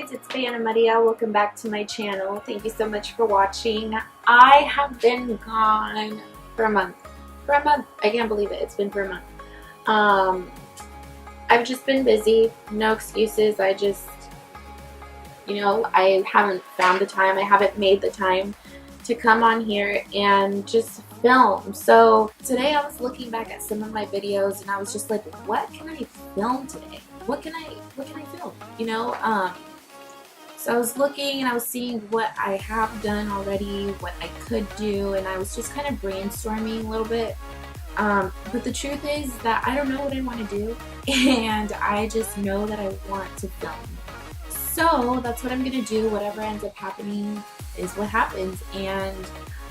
guys, it's Anamaria. Welcome back to my channel. Thank you so much for watching. I have been gone for a month. I can't believe it. It's been for a month. I've just been busy. No excuses. I just, I haven't found the time. I haven't made the time to come on here and just film. So today I was looking back at some of my videos and I was just like, what can I film today? What can I film? So I was looking and I was seeing what I have done already, what I could do, and I was just kind of brainstorming a little bit. But the truth is that I don't know what I want to do, and I just know that I want to film. So that's what I'm gonna do. Whatever ends up happening is what happens, and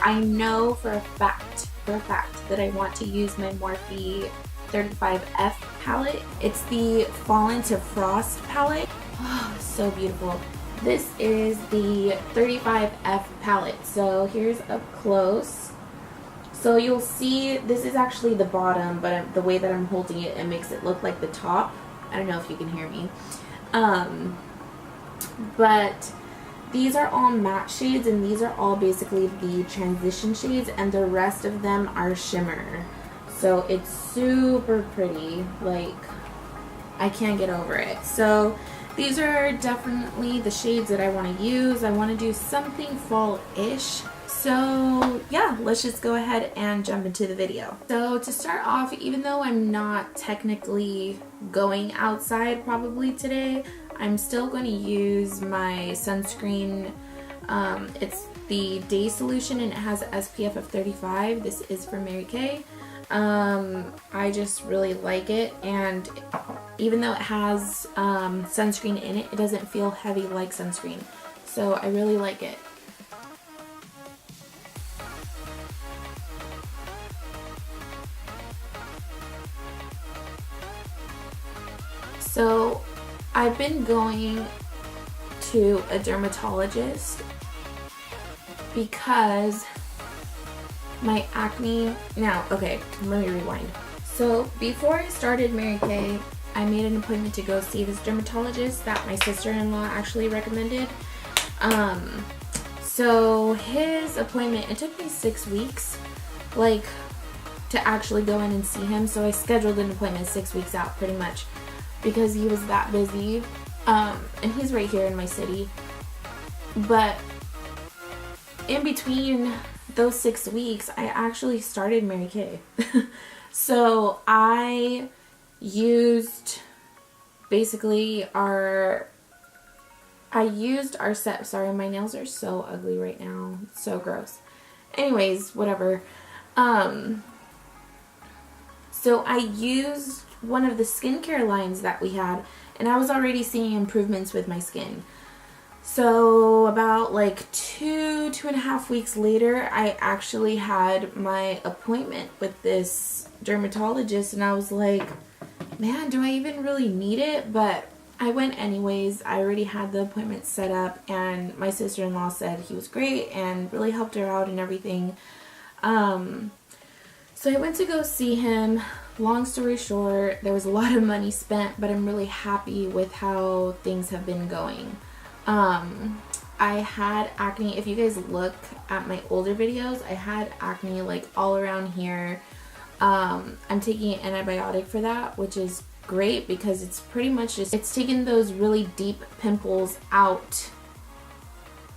I know for a fact that I want to use my Morphe 35F palette. It's the Fall into Frost palette. Oh, so beautiful. This is the 35F palette. So here's up close. So you'll see this is actually the bottom, but the way that I'm holding it, it makes it look like the top. I don't know if you can hear me. But these are all matte shades, and these are all basically the transition shades, and the rest of them are shimmer. So it's super pretty. Like, I can't get over it. So these are definitely the shades that I want to use. I want to do something fall-ish. So yeah, let's just go ahead and jump into the video. So to start off, even though I'm not technically going outside probably today, I'm still going to use my sunscreen. It's the Day Solution and it has an SPF of 35. This is for Mary Kay. I just really like it, and even though it has sunscreen in it, it doesn't feel heavy like sunscreen. So I really like it. So I've been going to a dermatologist because my acne, okay, let me rewind. So before I started Mary Kay, I made an appointment to go see this dermatologist that my sister-in-law actually recommended. So his appointment, it took me 6 weeks, like, to actually go in and see him. So I scheduled an appointment 6 weeks out pretty much because he was that busy. And he's right here in my city. But in between those 6 weeks, I actually started Mary Kay. So I used our set. Sorry, my nails are so ugly right now. So gross. Anyways, whatever. So I used one of the skincare lines that we had, and I was already seeing improvements with my skin. So about like 2.5 weeks later, I actually had my appointment with this dermatologist, and I was like, man, do I even really need it? But I went anyways. I already had the appointment set up, and my sister-in-law said he was great and really helped her out and everything. So I went to go see him. Long story short, there was a lot of money spent, but I'm really happy with how things have been going. I had acne. If you guys look at my older videos, I had acne like all around here. I'm taking an antibiotic for that, which is great because it's pretty much just, it's taken those really deep pimples out,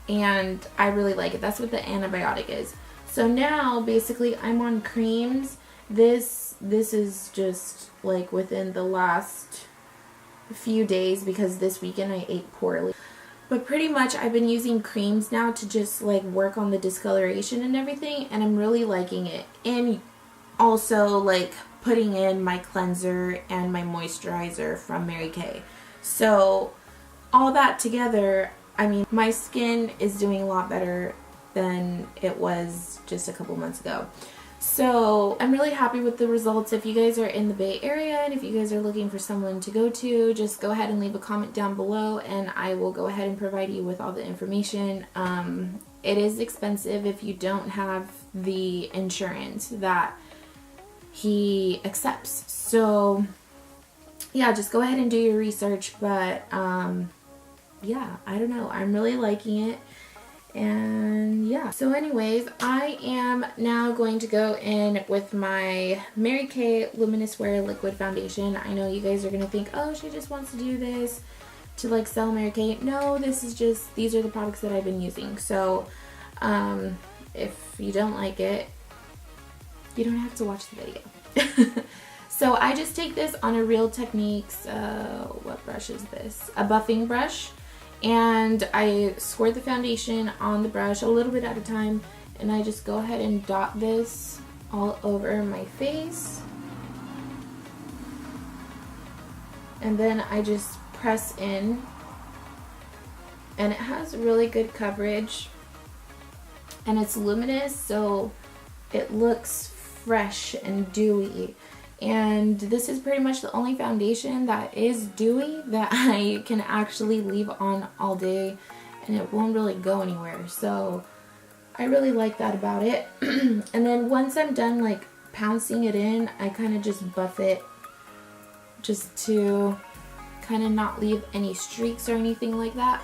and I really like it. That's what the antibiotic is. So now basically I'm on creams. This is just like within the last few days because this weekend I ate poorly. But pretty much I've been using creams now to just like work on the discoloration and everything, and I'm really liking it. And also like putting in my cleanser and my moisturizer from Mary Kay. So all that together, I mean, my skin is doing a lot better than it was just a couple months ago. So I'm really happy with the results. If you guys are in the Bay Area and if you guys are looking for someone to go to, just go ahead and leave a comment down below and I will go ahead and provide you with all the information. It is expensive if you don't have the insurance that he accepts. So yeah, just go ahead and do your research, but yeah, I don't know. I'm really liking it. And yeah, so anyways, I am now going to go in with my Mary Kay Luminous Wear Liquid Foundation. I know you guys are going to think, oh, she just wants to do this to like sell Mary Kay. No, this is just, these are the products that I've been using. So if you don't like it, you don't have to watch the video. So I just take this on a Real Techniques, what brush is this? A buffing brush. And I squirt the foundation on the brush a little bit at a time, and I just go ahead and dot this all over my face. And then I just press in, and it has really good coverage, and it's luminous, so it looks fresh and dewy. And this is pretty much the only foundation that is dewy that I can actually leave on all day, and it won't really go anywhere. So I really like that about it. And then once I'm done like pouncing it in, I kind of just buff it just to kind of not leave any streaks or anything like that.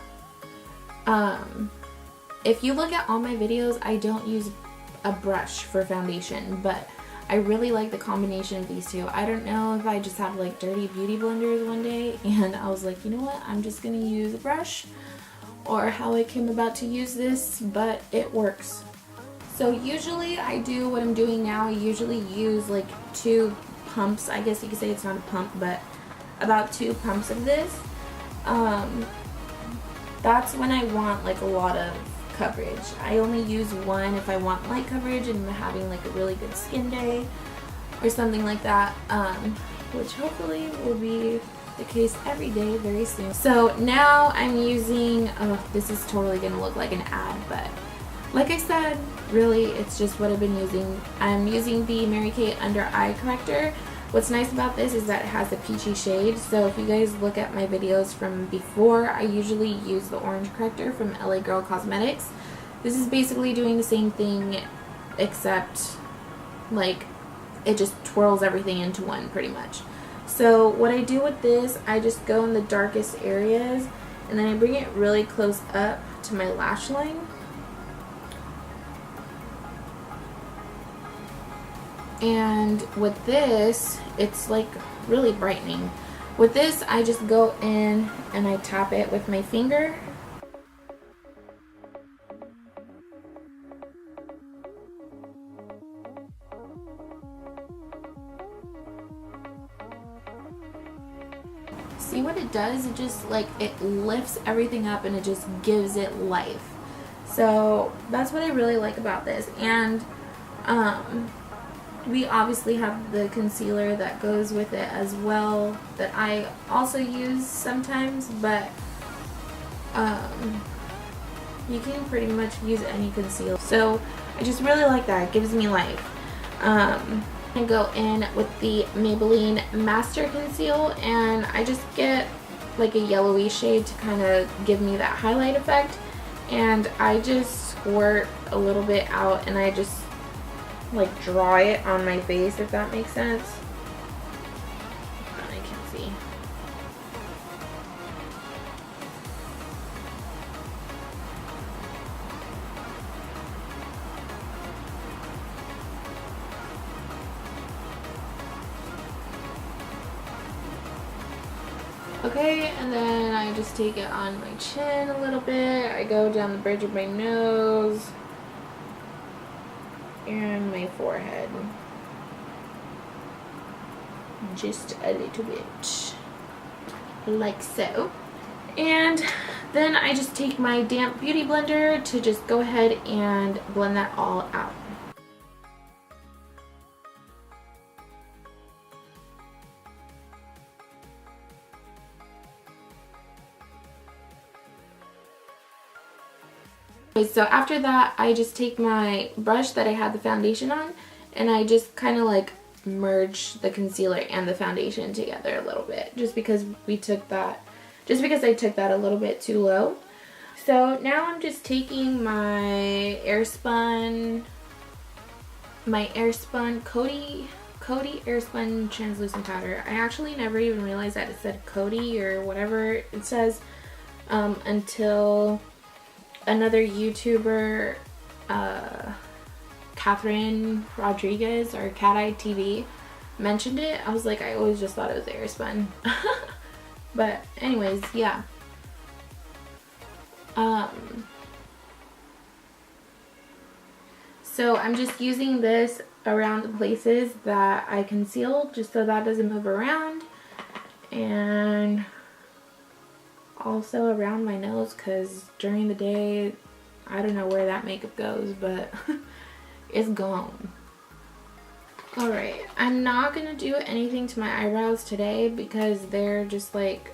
If you look at all my videos, I don't use a brush for foundation, but I really like the combination of these two. I don't know if I just have like dirty beauty blenders one day and I was like, you know what, I'm just gonna use a brush, or how I came about to use this, but it works. So usually I do what I'm doing now. I usually use like 2 pumps. I guess you could say it's not a pump, but about 2 pumps of this. That's when I want like a lot of coverage. I only use 1 if I want light coverage and I'm having like a really good skin day or something like that, which hopefully will be the case every day very soon. So now I'm using, oh, this is totally gonna look like an ad, but like I said, really it's just what I've been using. I'm using the Mary Kay Under Eye Corrector. What's nice about this is that it has a peachy shade, so if you guys look at my videos from before, I usually use the orange corrector from LA Girl Cosmetics. This is basically doing the same thing, except like it just twirls everything into one pretty much. So what I do with this, I just go in the darkest areas and then I bring it really close up to my lash line. And with this, it's like really brightening. With this, I just go in and I tap it with my finger. See what it does? It just like, it lifts everything up and it just gives it life. So that's what I really like about this. And we obviously have the concealer that goes with it as well that I also use sometimes, but you can pretty much use any concealer. So I just really like that. It gives me life. I go in with the Maybelline Master Conceal, and I just get like a yellowy shade to kind of give me that highlight effect, and I just squirt a little bit out and I just like draw it on my face, if that makes sense. I can't see. Okay, and then I just take it on my chin a little bit. I go down the bridge of my nose and my forehead. Just a little bit. Like so. And then I just take my damp beauty blender to just go ahead and blend that all out. So after that, I just take my brush that I had the foundation on and I just kind of like merge the concealer and the foundation together a little bit, just because I took that a little bit too low. So now I'm just taking my Airspun Coty Airspun translucent powder. I actually never even realized that it said Coty or whatever it says. until another YouTuber, Catherine Rodriguez or Cat Eye TV, mentioned it. I was like, I always just thought it was Airspun. But anyways, yeah. So I'm just using this around the places that I concealed, just so that doesn't move around, and also around my nose, because during the day I don't know where that makeup goes, but it's gone. Alright, I'm not gonna do anything to my eyebrows today because they're just like,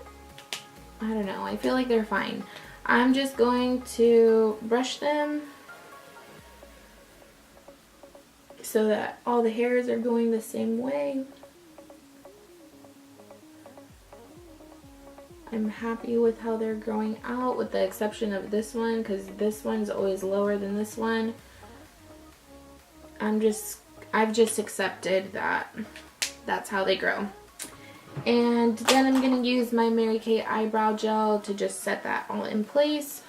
I don't know, I feel like they're fine. I'm just going to brush them so that all the hairs are going the same way. I'm happy with how they're growing out, with the exception of this one, because this one's always lower than this one. I've just accepted that that's how they grow. And then I'm going to use my Mary Kay eyebrow gel to just set that all in place.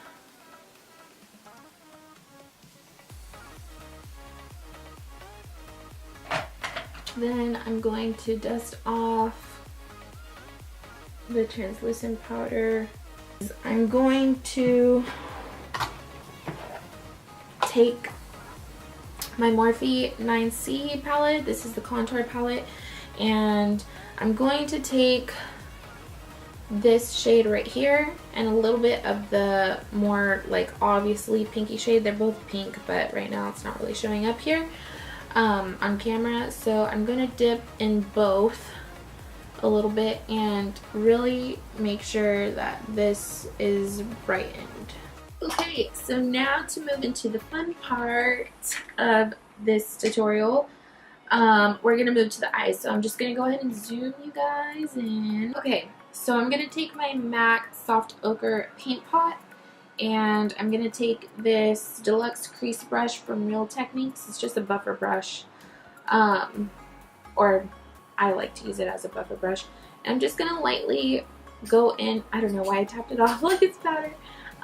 Then I'm going to dust off the translucent powder. I'm going to take my Morphe 9C palette. This is the contour palette, and I'm going to take this shade right here and a little bit of the more like obviously pinky shade. They're both pink, but right now it's not really showing up here on camera. So I'm going to dip in both a little bit and really make sure that this is brightened. Okay, so now to move into the fun part of this tutorial, we're going to move to the eyes. So I'm just going to go ahead and zoom you guys in. Okay, so I'm going to take my MAC Soft Ochre Paint Pot, and I'm going to take this Deluxe Crease Brush from Real Techniques. It's just a buffer brush, or I like to use it as a buffer brush. And I'm just going to lightly go in. I don't know why I tapped it off like it's powder.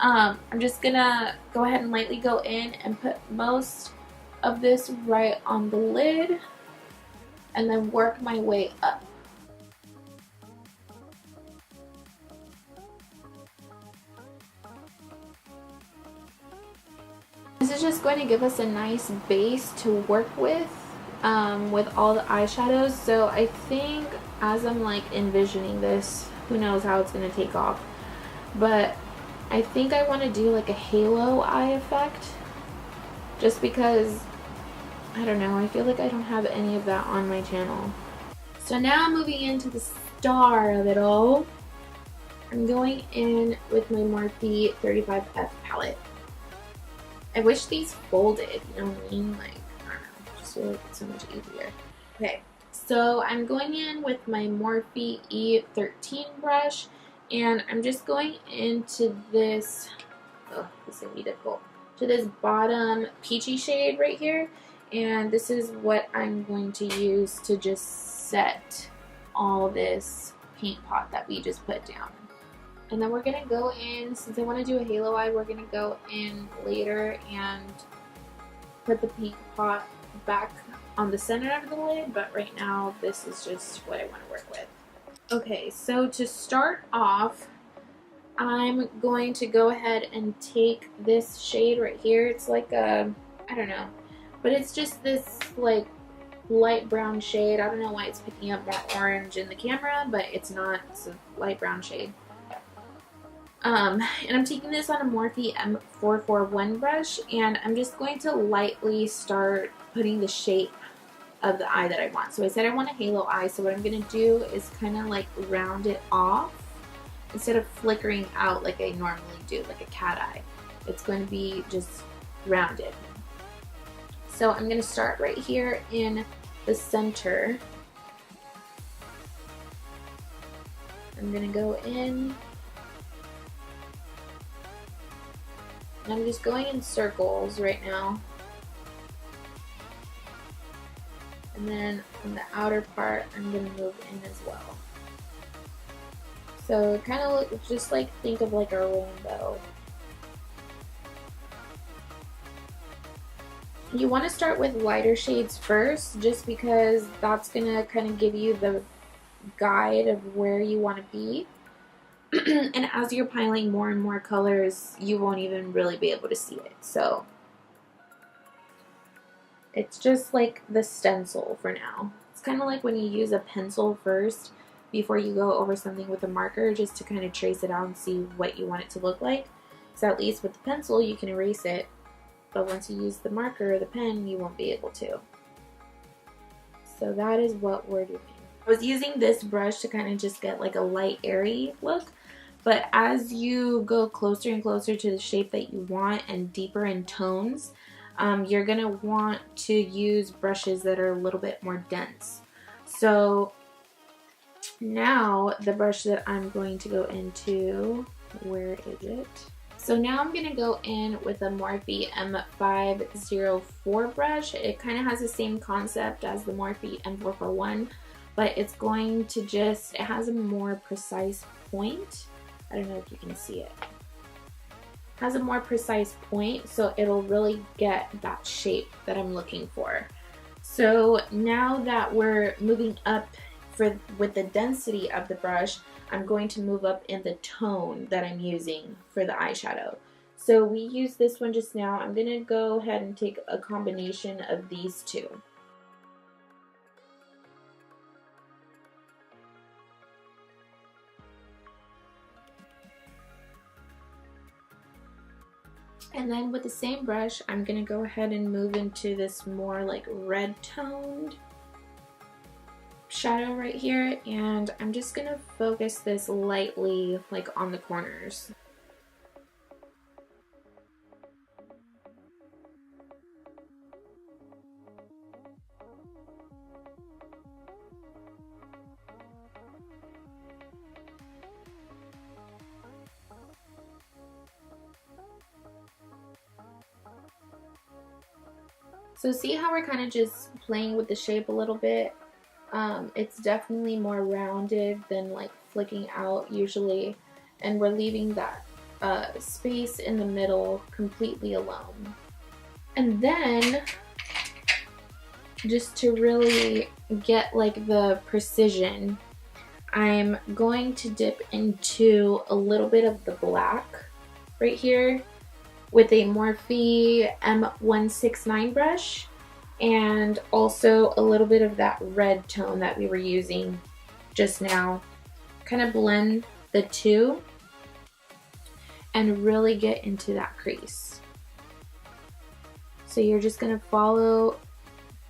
I'm just gonna go ahead and lightly go in and put most of this right on the lid and then work my way up. This is just going to give us a nice base to work with all the eyeshadows. So I think as I'm like envisioning this, who knows how it's going to take off, but I think I want to do like a halo eye effect, just because, I don't know, I feel like I don't have any of that on my channel. So now moving into the star of it all, I'm going in with my Morphe 35F palette. I wish these folded, you know what I mean? Like, I don't know, just feel like it's so much easier. Okay, so I'm going in with my Morphe E13 brush, and I'm just going into this, oh, this is going to be difficult, to this bottom peachy shade right here. And this is what I'm going to use to just set all this paint pot that we just put down. And then we're going to go in, since I want to do a halo eye, we're going to go in later and put the paint pot back on the center of the lid. But right now, this is just what I want to work with. Okay, so to start off, I'm going to go ahead and take this shade right here. It's like a, I don't know, but it's just this like light brown shade. I don't know why it's picking up more orange in the camera, but it's not. It's a light brown shade. And I'm taking this on a Morphe M441 brush, and I'm just going to lightly start putting the shape of the eye that I want. So I said I want a halo eye, so what I'm going to do is kind of like round it off instead of flickering out like I normally do, like a cat eye. It's going to be just rounded. So I'm going to start right here in the center. I'm going to go in, and I'm just going in circles right now. And then on the outer part, I'm going to move in as well. So kind of look, just like think of like a rainbow. You want to start with lighter shades first, just because that's gonna kind of give you the guide of where you want to be. And as you're piling more and more colors, you won't even really be able to see it. So it's just like the stencil for now. It's kind of like when you use a pencil first before you go over something with a marker, just to kind of trace it out and see what you want it to look like. So at least with the pencil you can erase it, but once you use the marker or the pen, you won't be able to. So that is what we're doing. I was using this brush to kind of just get like a light airy look, but as you go closer and closer to the shape that you want and deeper in tones, you're gonna want to use brushes that are a little bit more dense. So now the brush that I'm going to go into, where is it? So now I'm gonna go in with a Morphe M504 brush. It kind of has the same concept as the Morphe M441, but it's going to just, it has a more precise point. I don't know if you can see it. It has a more precise point, so it'll really get that shape that I'm looking for. So now that we're moving up with the density of the brush, I'm going to move up in the tone that I'm using for the eyeshadow. So we used this one just now. I'm gonna go ahead and take a combination of these two. And then with the same brush, I'm gonna go ahead and move into this more like red toned shadow right here, and I'm just gonna focus this lightly like on the corners. So see how we're kind of just playing with the shape a little bit? It's definitely more rounded than like flicking out usually, and we're leaving that space in the middle completely alone. And then just to really get like the precision, I'm going to dip into a little bit of the black right here with a Morphe M169 brush, and also a little bit of that red tone that we were using just now. Kind of blend the two and really get into that crease. So you're just gonna follow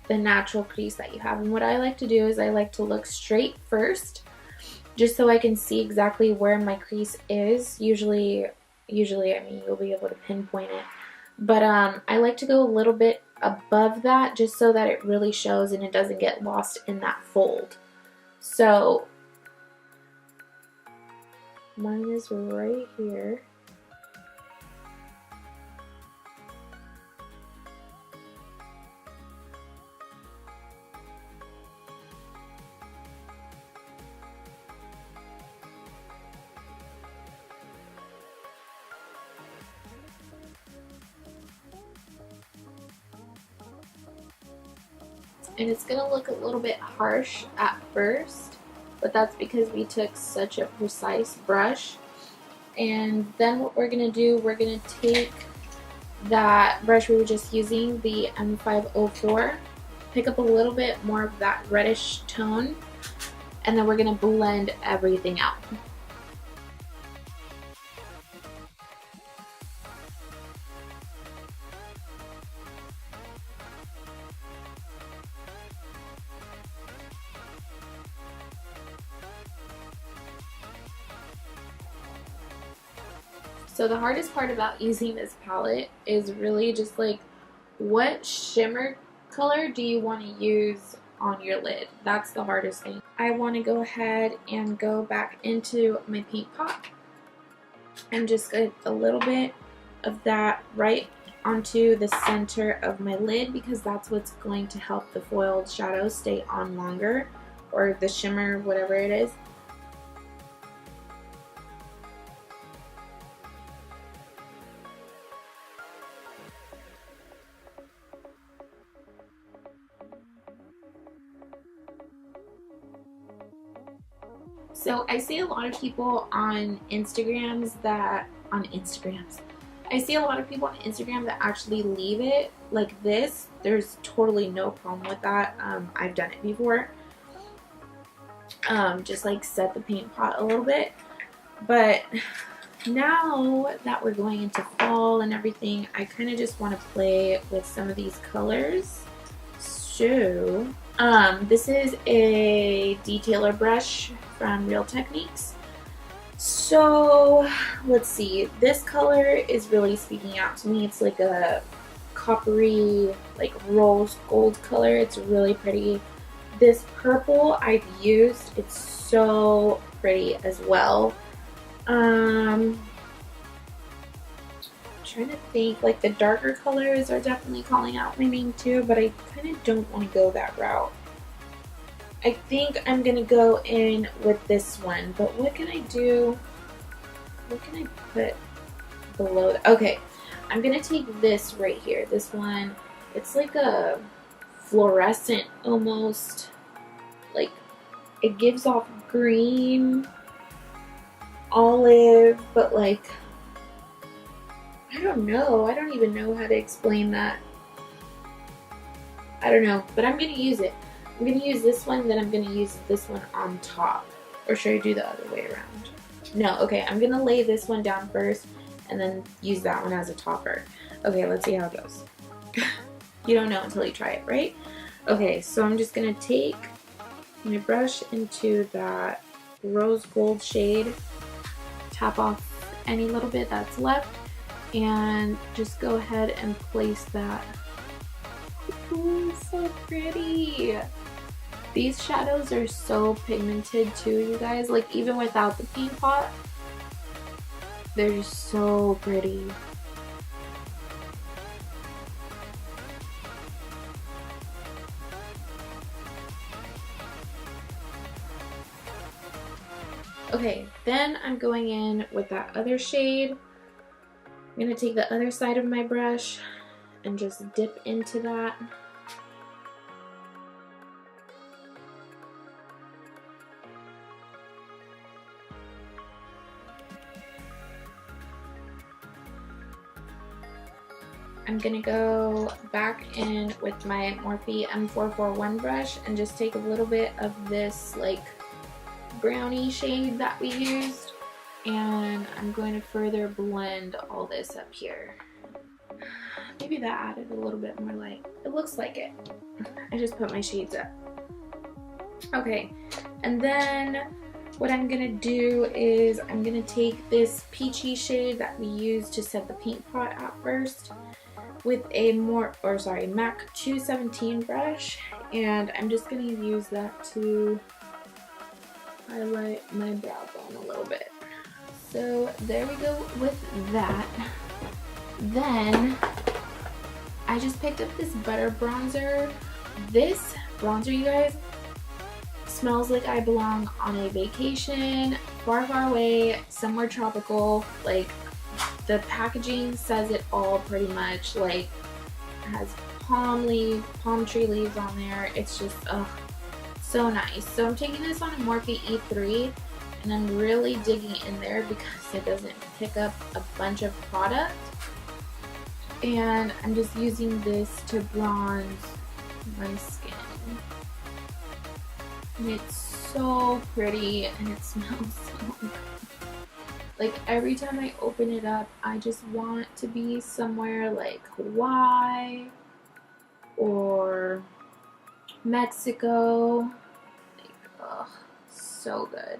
the natural crease that you have. And what I like to do is I like to look straight first, just so I can see exactly where my crease is. Usually, I mean, you'll be able to pinpoint it. But I like to go a little bit above that, just so that it really shows and it doesn't get lost in that fold. So mine is right here. And it's gonna look a little bit harsh at first, but that's because we took such a precise brush. And then what we're gonna do, we're gonna take that brush we were just using, the M504, pick up a little bit more of that reddish tone, and then we're gonna blend everything out. So the hardest part about using this palette is really just like, what shimmer color do you want to use on your lid? That's the hardest thing. I want to go ahead and go back into my paint pot and just get a little bit of that right onto the center of my lid, because that's what's going to help the foiled shadow stay on longer, or the shimmer, whatever it is. So I see a lot of people on Instagrams I see a lot of people on Instagram that actually leave it like this. There's totally no problem with that. I've done it before. Just like set the paint pot a little bit. But now that we're going into fall and everything, I kind of just want to play with some of these colors. So, this is a detailer brush from Real Techniques. So, let's see. This color is really speaking out to me. It's like a coppery, like rose gold color. It's really pretty. This purple I've used. It's so pretty as well. Trying to think, like the darker colors are definitely calling out my name too, but I kind of don't want to go that route. I think I'm gonna go in with this one, but what can I do? What can I put below that? Okay, I'm gonna take this right here. This one, it's like a fluorescent almost, like it gives off green, olive, but like, I don't know. I don't even know how to explain that. I don't know, but I'm going to use it. I'm going to use this one, then I'm going to use this one on top. Or should I do the other way around? No, okay, I'm going to lay this one down first and then use that one as a topper. Okay, let's see how it goes. You don't know until you try it, right? Okay, so I'm just going to take my brush into that rose gold shade, tap off any little bit that's left, and just go ahead and place that. Ooh, so pretty. These shadows are so pigmented too, you guys. Like even without the paint pot, they're just so pretty. Okay, then I'm going in with that other shade. I'm going to take the other side of my brush and just dip into that. I'm going to go back in with my Morphe M441 brush and just take a little bit of this like brownie shade that we used, and I'm going to further blend all this up here. Maybe that added a little bit more light. It looks like it. I just put my shades up. Okay, and then what I'm gonna do is I'm gonna take this peachy shade that we used to set the paint pot at first with a MAC 217 brush, and I'm just gonna use that to highlight my brow bone a little bit. So there we go with that. Then I just picked up this butter bronzer. This bronzer, you guys, smells like I belong on a vacation far, far away, somewhere tropical. Like the packaging says it all pretty much. Like it has palm tree leaves on there. It's just so nice. So I'm taking this on a Morphe E3 and I'm really digging in there because it doesn't pick up a bunch of product. And I'm just using this to bronze my skin. And it's so pretty and it smells so good. Like every time I open it up, I just want to be somewhere like Hawaii or Mexico. Like, ugh, so good.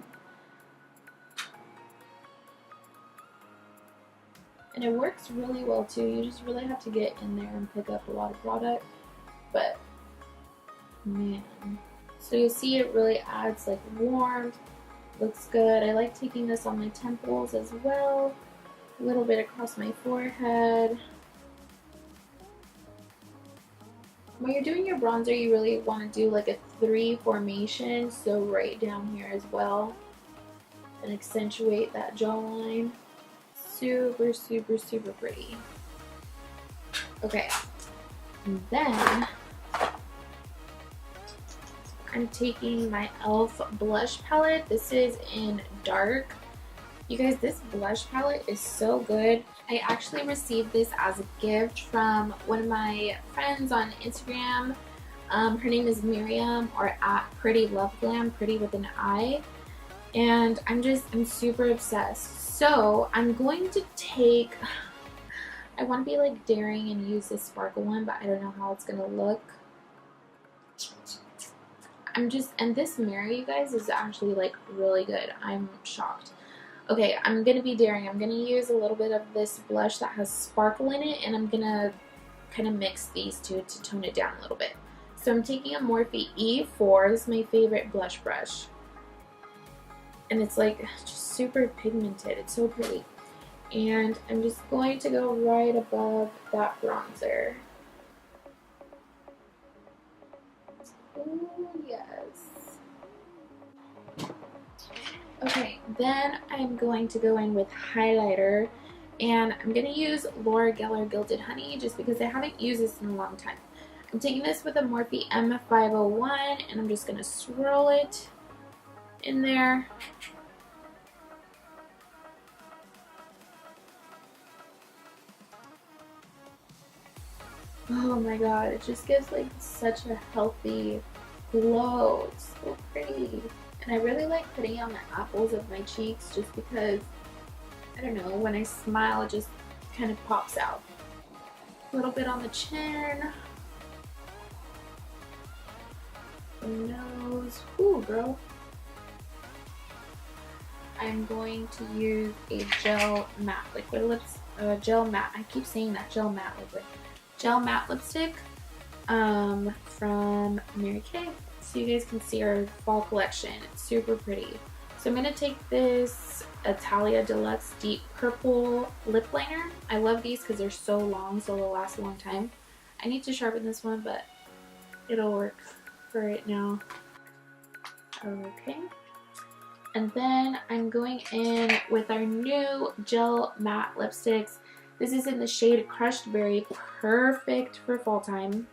And it works really well too. You just really have to get in there and pick up a lot of product. But man. So you'll see it really adds like warmth. Looks good. I like taking this on my temples as well. A little bit across my forehead. When you're doing your bronzer, you really want to do like a 3 formation. So right down here as well. And accentuate that jawline. Super, super, super pretty. Okay. And then I'm taking my e.l.f. blush palette. This is in dark. You guys, this blush palette is so good. I actually received this as a gift from one of my friends on Instagram. Her name is Miriam, or at Pretty Love Glam, pretty with an I. And I'm super obsessed. So I'm going to take, I want to be like daring and use this sparkle one, but I don't know how it's going to look. And this mirror, you guys, is actually like really good. I'm shocked. Okay, I'm going to be daring. I'm going to use a little bit of this blush that has sparkle in it, and I'm going to kind of mix these two to tone it down a little bit. So I'm taking a Morphe E4. This is my favorite blush brush. And it's like just super pigmented. It's so pretty. And I'm just going to go right above that bronzer. Ooh, yes. Okay, then I'm going to go in with highlighter, and I'm going to use Laura Geller Gilded Honey just because I haven't used this in a long time. I'm taking this with a Morphe M501, and I'm just going to swirl it in there. Oh my god, it just gives like such a healthy glow. It's so pretty. And I really like putting it on the apples of my cheeks just because, I don't know, when I smile it just kind of pops out. A little bit on the chin. The nose. Ooh, girl. I'm going to use a gel matte liquid lips. Gel matte. I keep saying that. Gel matte liquid. Gel matte lipstick from Mary Kay. So you guys can see our fall collection. It's super pretty. So I'm going to take this Italia Deluxe Deep Purple Lip Liner. I love these because they're so long, so they'll last a long time. I need to sharpen this one, but it'll work for right now. Okay. And then I'm going in with our new gel matte lipsticks. This is in the shade Crushed Berry, perfect for fall time.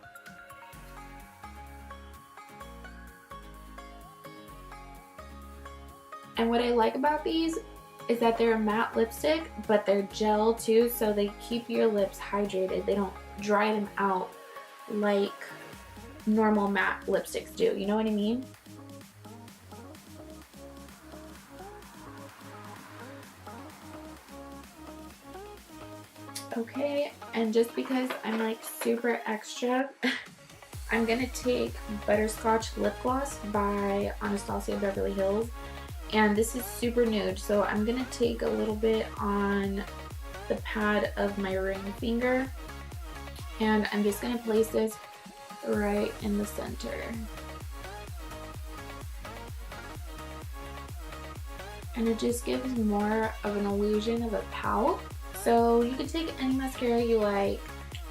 And what I like about these is that they're a matte lipstick, but they're gel too, so they keep your lips hydrated. They don't dry them out like normal matte lipsticks do. You know what I mean? Okay, and just because I'm like super extra, I'm gonna take Butterscotch Lip Gloss by Anastasia Beverly Hills, and this is super nude, so I'm gonna take a little bit on the pad of my ring finger, and I'm just gonna place this right in the center. And it just gives more of an illusion of a pout. So you can take any mascara you like.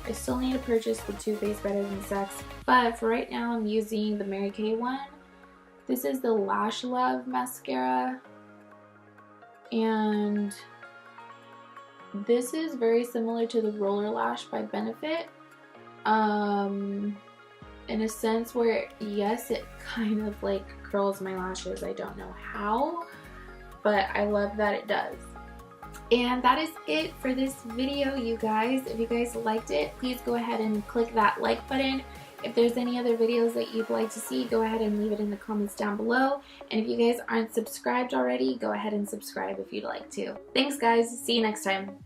I still need to purchase the Too Faced Better Than Sex, but for right now I'm using the Mary Kay one. This is the Lash Love mascara, and this is very similar to the Roller Lash by Benefit, in a sense where, yes, it kind of like curls my lashes. I don't know how, but I love that it does. And that is it for this video, you guys. If you guys liked it, please go ahead and click that like button. If there's any other videos that you'd like to see, go ahead and leave it in the comments down below. And if you guys aren't subscribed already, go ahead and subscribe if you'd like to. Thanks, guys. See you next time.